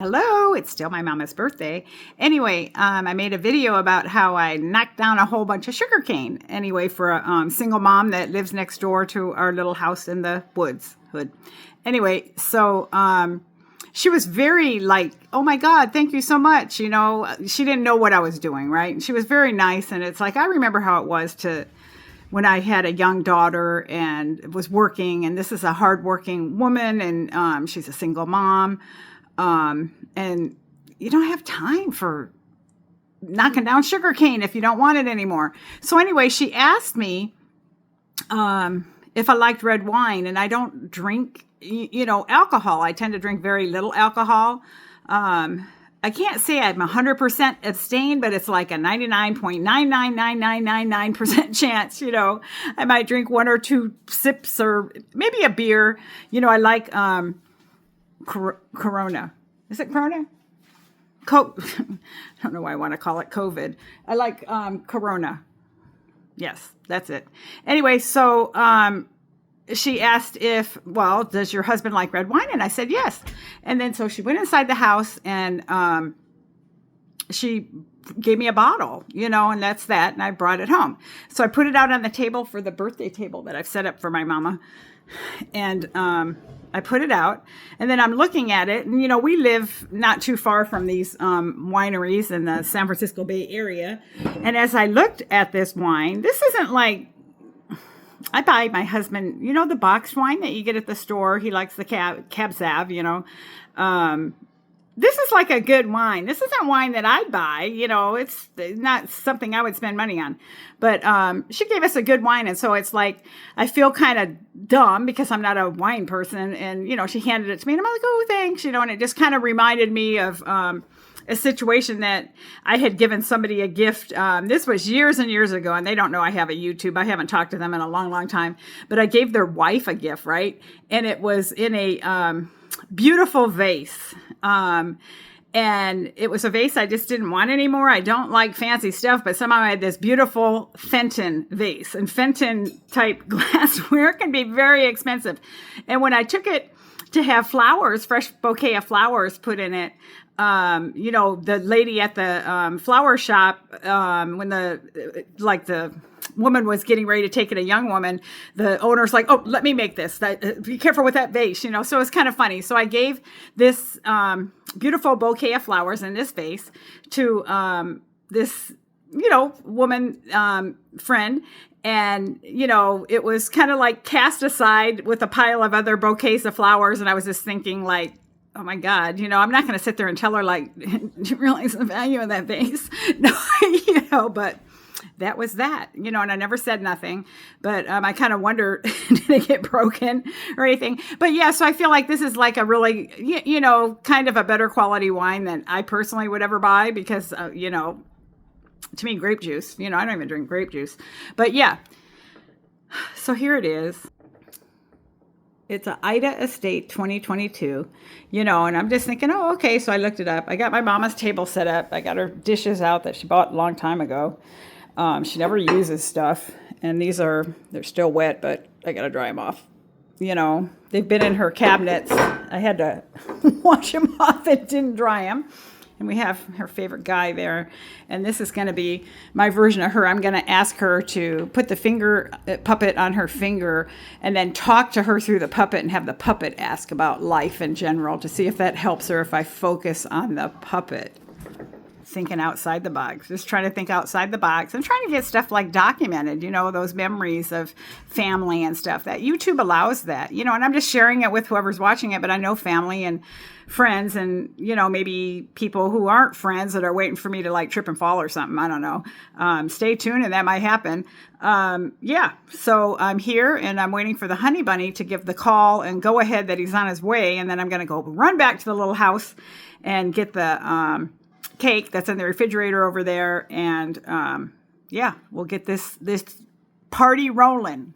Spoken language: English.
Hello, it's still my mama's birthday. Anyway, I made a video about how I knocked down a whole bunch of sugarcane. Anyway, for a single mom that lives next door to our little house in the woods. Hood. Anyway, so she was very like, oh my God, thank you so much. You know, she didn't know what I was doing, right? And she was very nice. And it's like, I remember how it was to when I had a young daughter and was working. And this is a hardworking woman, and she's a single mom. And you don't have time for knocking down sugarcane if you don't want it anymore. So anyway, she asked me if I liked red wine, and I don't drink, alcohol. I tend to drink very little alcohol. I can't say I'm 100% abstained, but it's like a 99.99999% chance, I might drink one or two sips or maybe a beer. I like, Corona. Is it Corona? I don't know why I want to call it COVID. I like Corona. Yes, that's it. Anyway, so she asked does your husband like red wine? And I said yes. And then so she went inside the house and she gave me a bottle, and that's that. And I brought it home. So I put it out on the table for the birthday table that I've set up for my mama. And I put it out, and then I'm looking at it, and we live not too far from these wineries in the San Francisco Bay Area. And as I looked at this wine, this isn't like, I buy my husband, the boxed wine that you get at the store. He likes the Cab Sav, this is like a good wine. This isn't wine that I'd buy, it's not something I would spend money on. But she gave us a good wine. And so it's like, I feel kind of dumb because I'm not a wine person. And, she handed it to me and I'm like, oh, thanks, and it just kind of reminded me of a situation that I had given somebody a gift. This was years and years ago, and they don't know I have a YouTube. I haven't talked to them in a long, long time. But I gave their wife a gift, right? And it was in a beautiful vase. And it was a vase I just didn't want anymore. I don't like fancy stuff, but somehow I had this beautiful Fenton vase, and Fenton type glassware can be very expensive. And when I took it to have flowers, fresh bouquet of flowers put in it, the lady at the flower shop, when the woman was getting ready to take it, a young woman, the owner's like, oh, let me make this. Be careful with that vase, So it's kind of funny. So I gave this beautiful bouquet of flowers in this vase to this, woman friend. And, it was kind of like cast aside with a pile of other bouquets of flowers. And I was just thinking like, oh my God, I'm not going to sit there and tell her like, do you realize the value of that vase? No, but that was that, and I never said nothing, but I kind of wonder, did it get broken or anything? But yeah, so I feel like this is like a really, kind of a better quality wine than I personally would ever buy because, to me, grape juice, I don't even drink grape juice, but yeah. So here it is. It's a Ida Estate 2022, and I'm just thinking, oh, okay. So I looked it up. I got my mama's table set up. I got her dishes out that she bought a long time ago. She never uses stuff. And they're still wet, but I got to dry them off. They've been in her cabinets. I had to wash them off and didn't dry them. And we have her favorite guy there. And this is going to be my version of her. I'm going to ask her to put the finger puppet on her finger and then talk to her through the puppet and have the puppet ask about life in general to see if that helps her if I focus on the puppet. Thinking outside the box, just trying to think outside the box. I'm trying to get stuff like documented, those memories of family and stuff that YouTube allows that, and I'm just sharing it with whoever's watching it. But I know family and friends and, maybe people who aren't friends that are waiting for me to like trip and fall or something. I don't know. Stay tuned and that might happen. Yeah. So I'm here and I'm waiting for the honey bunny to give the call and go ahead that he's on his way. And then I'm going to go run back to the little house and get the, cake that's in the refrigerator over there, and we'll get this party rolling.